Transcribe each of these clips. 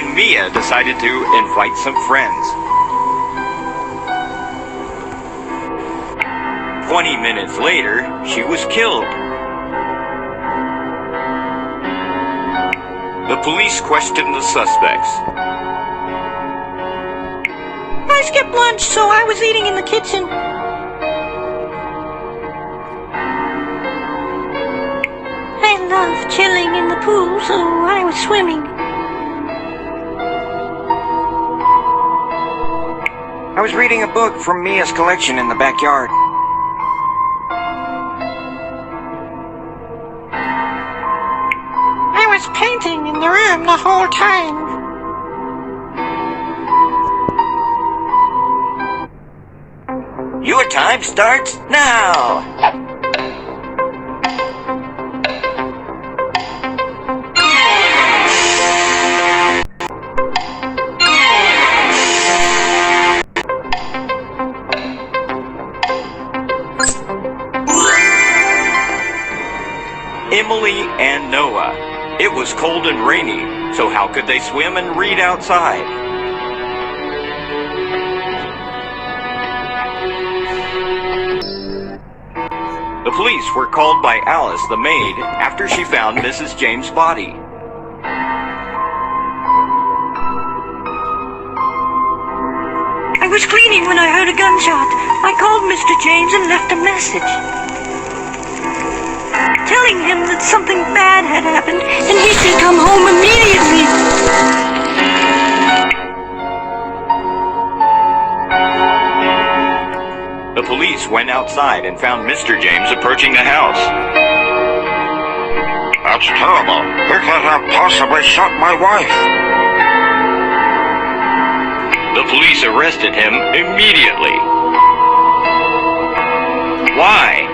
and Mia decided to invite some friends. 20 minutes later, she was killed. The police questioned the suspects. I skipped lunch, so I was eating in the kitchen. I love chilling in the pool, so I was swimming. I was reading a book from Mia's collection in the backyard. I was painting in the room the whole time. Your time starts now! Emily and Noah. It was cold and rainy, so how could they swim and read outside? The police were called by Alice, the maid, after she found Mrs. James' body. I was cleaning when I heard a gunshot. I called Mr. James and left a message, telling him that something bad had happened and he should come home immediately. The police went outside and found Mr. James approaching the house. That's terrible. He could have possibly shot my wife. The police arrested him immediately. Why?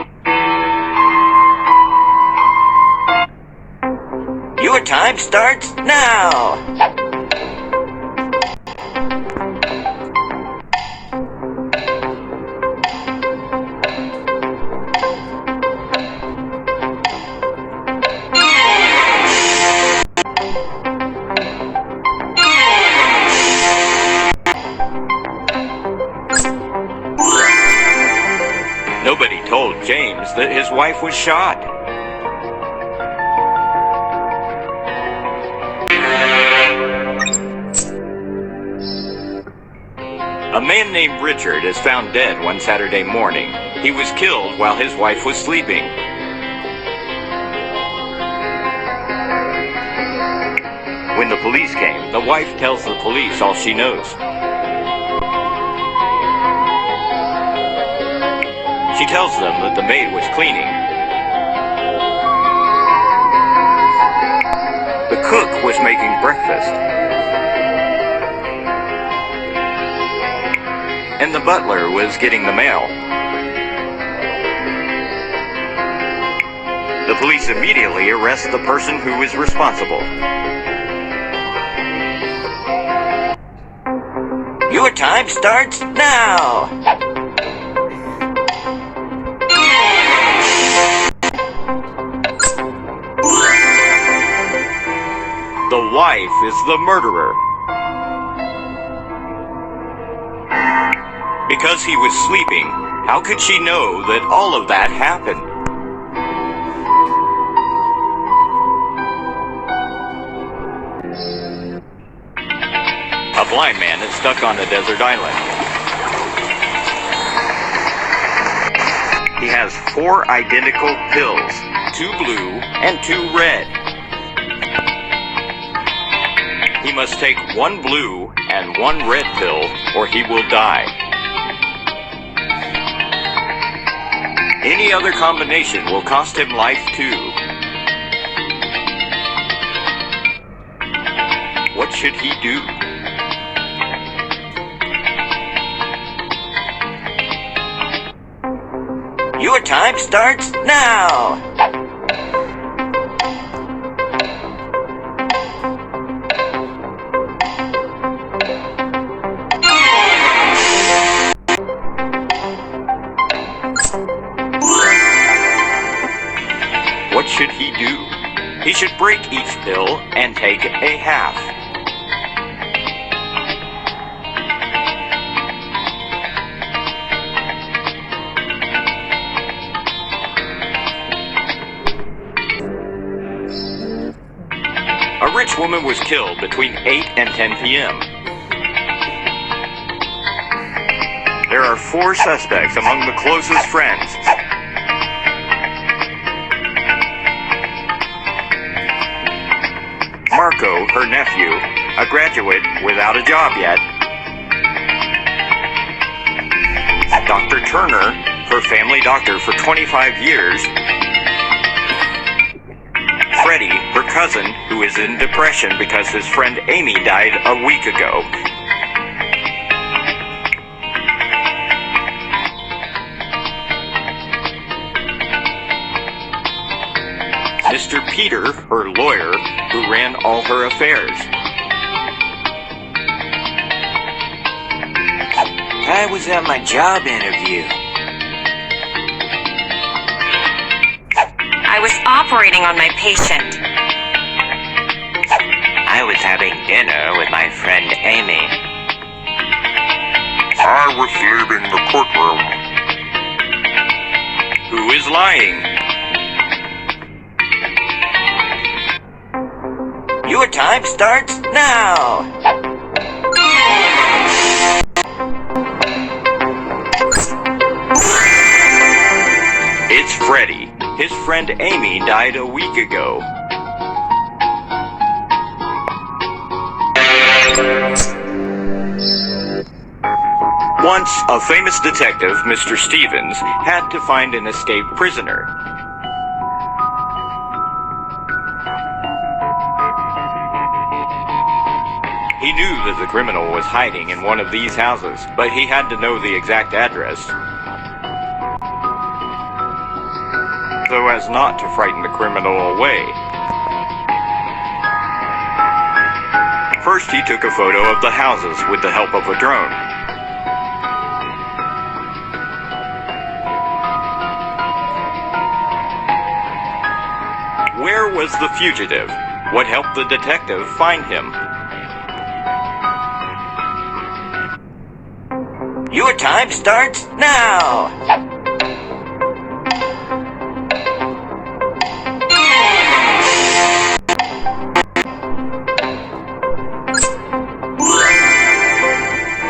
Your time starts now! Nobody told James that his wife was shot. A man named Richard is found dead one Saturday morning. He was killed while his wife was sleeping. When the police came, the wife tells the police all she knows. She tells them that the maid was cleaning. The cook was making breakfast. And the butler was getting the mail. The police immediately arrest the person who is responsible. Your time starts now! The wife is the murderer. Because he was sleeping, how could she know that all of that happened? A blind man is stuck on a desert island. He has 4 identical pills, 2 blue and 2 red. He must take 1 blue and 1 red pill or he will die. Any other combination will cost him life too. What should he do? Your time starts now! What should he do? He should break each pill and take a half. This woman was killed between 8 and 10 p.m. There are 4 suspects among the closest friends. Marco, her nephew, a graduate without a job yet. Dr. Turner, her family doctor for 25 years. Freddie, her cousin, who is in depression because his friend Amy died a week ago. Mr. Peter, her lawyer, who ran all her affairs. I was at my job interview. I was operating on my patient. I was having dinner with my friend Amy. I was leaving the courtroom. Who is lying? Your time starts now. It's Freddie. His friend Amy died a week ago. Once, a famous detective, Mr. Stevens, had to find an escaped prisoner. He knew that the criminal was hiding in one of these houses, but he had to know the exact address, so as not to frighten the criminal away. First, he took a photo of the houses with the help of a drone. Where was the fugitive? What helped the detective find him? Your time starts now.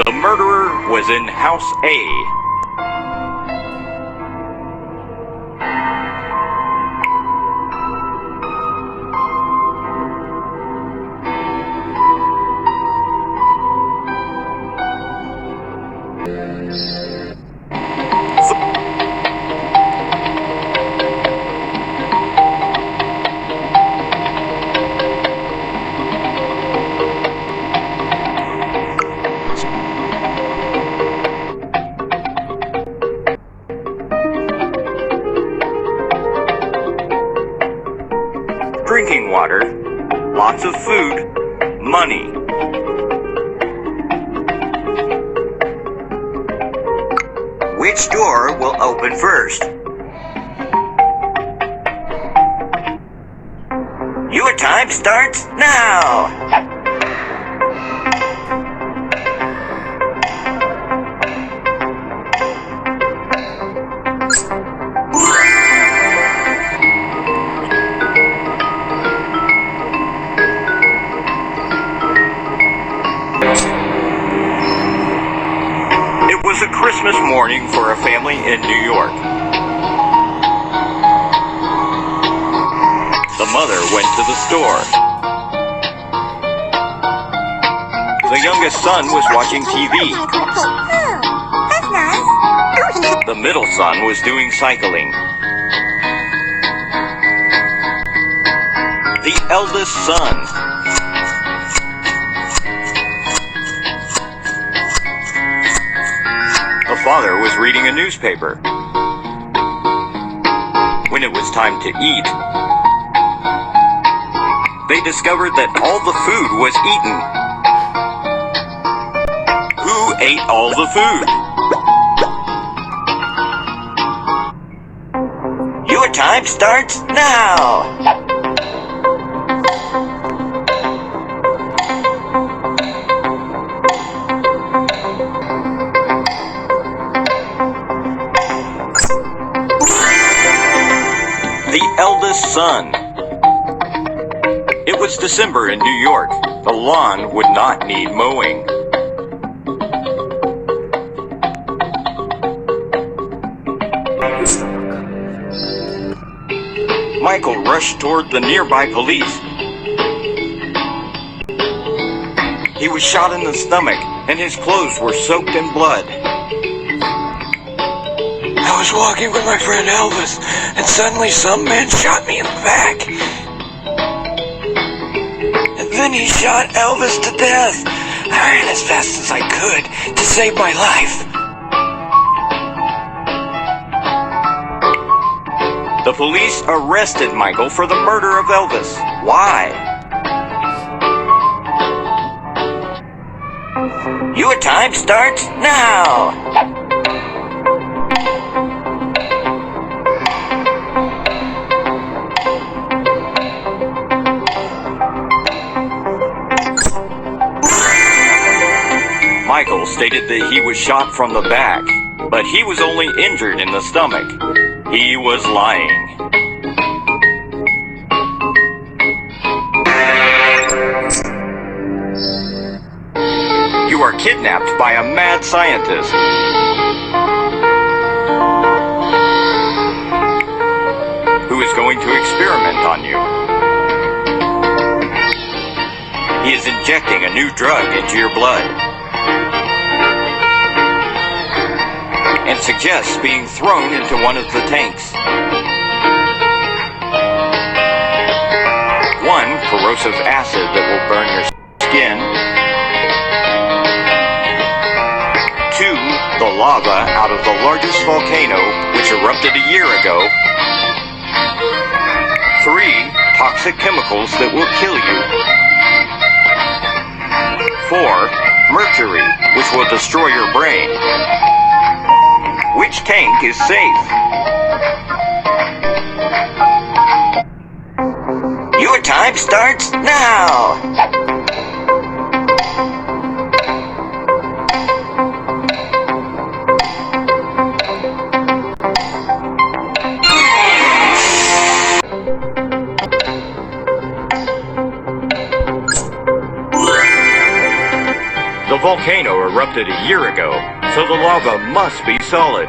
The murderer was in House A. Drinking water, lots of food, money. Which door will open first? Your time starts now. It was a Christmas morning for a family in New York. The mother went to the store. The youngest son was watching TV. That's nice. The middle son was doing cycling. The eldest son. The father was reading a newspaper. When it was time to eat, they discovered that all the food was eaten. Who ate all the food? Your time starts now. The eldest son. It was December in New York. The lawn would not need mowing. Michael rushed toward the nearby police. He was shot in the stomach, and his clothes were soaked in blood. I was walking with my friend Elvis, and suddenly some man shot me in the back. And then he shot Elvis to death. I ran as fast as I could to save my life. The police arrested Michael for the murder of Elvis. Why? Your time starts now! Michael stated that he was shot from the back, but he was only injured in the stomach. He was lying. You are kidnapped by a mad scientist. Who is going to experiment on you. He is injecting a new drug into your blood. And suggests being thrown into one of the tanks. 1, corrosive acid that will burn your skin. 2, the lava out of the largest volcano which erupted a year ago. 3, toxic chemicals that will kill you. 4, mercury, which will destroy your brain. Which tank is safe? Your time starts now! The volcano erupted a year ago, so the lava must be solid.